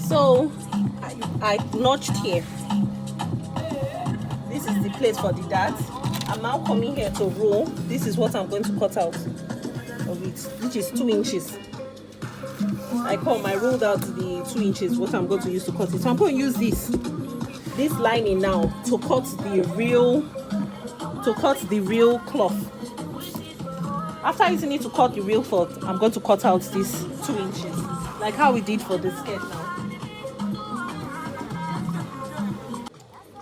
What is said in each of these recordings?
So I notched here. This is the place for the dart. I'm now coming here to roll. This is what I'm going to cut out of it, which is 2 inches. I rolled out the 2 inches, what I'm going to use to cut it. So I'm going to use this lining now to cut the real cloth. After using it to cut the real cloth, I'm going to cut out this 2 inches, like how we did for the skirt now.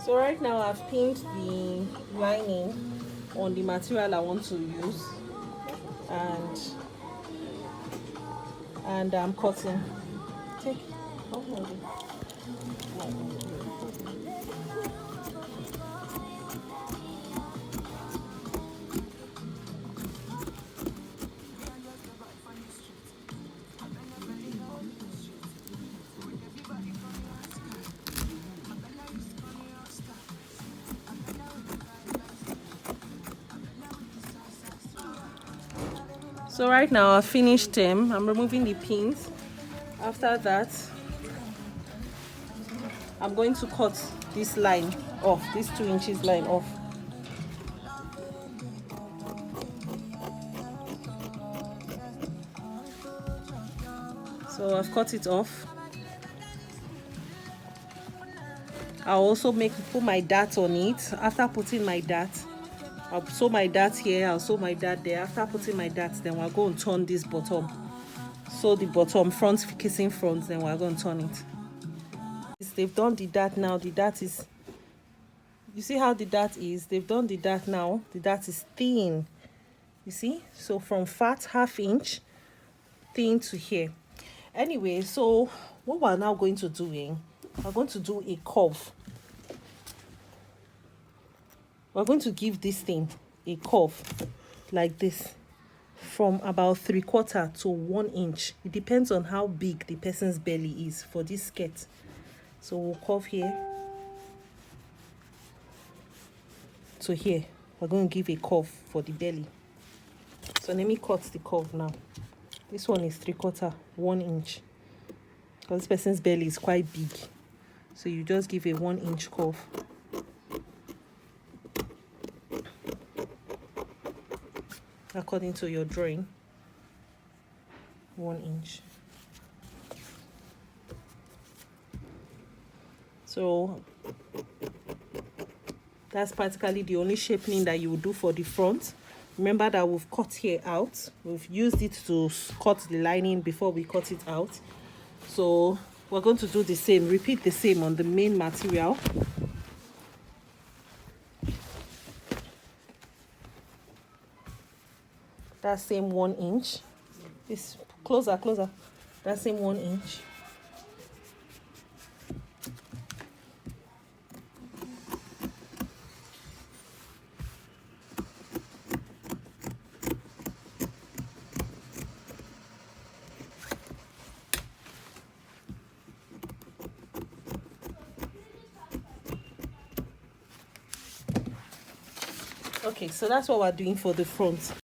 So right now I've pinned the lining on the material I want to use, and I'm cutting. Take. So right now I've finished them. I'm removing the pins. After that, I'm going to cut this line off, this 2 inches line off. So I've cut it off. I'll also put my dart on it. After putting my dart, I'll sew my dart here, I'll sew my dart there. After putting my dart, then we're going to turn this bottom. Sew the bottom, front facing front, then we're going to turn it. They've done the dart now. The dart is, you see how the dart is? They've done the dart now. The dart is thin. You see? So from fat, 1/2 inch, thin to here. Anyway, so what we're now going to do, we're going to do a curve. We're going to give this thing a curve like this from about 3/4 to 1 inch. It depends on how big the person's belly is for this skirt. So we'll curve here to here. We're going to give a curve for the belly. So let me cut the curve now. This one is 3/4, 1 inch. Because this person's belly is quite big. So you just give a 1 inch curve. According to your drawing, 1 inch. So that's practically the only shaping that you will do for the front. Remember that we've cut here out. We've used it to cut the lining before we cut it out. So we're going to do the same, repeat the same on the main material. That same 1 inch. This closer. That same 1 inch. Okay, so that's what we're doing for the front.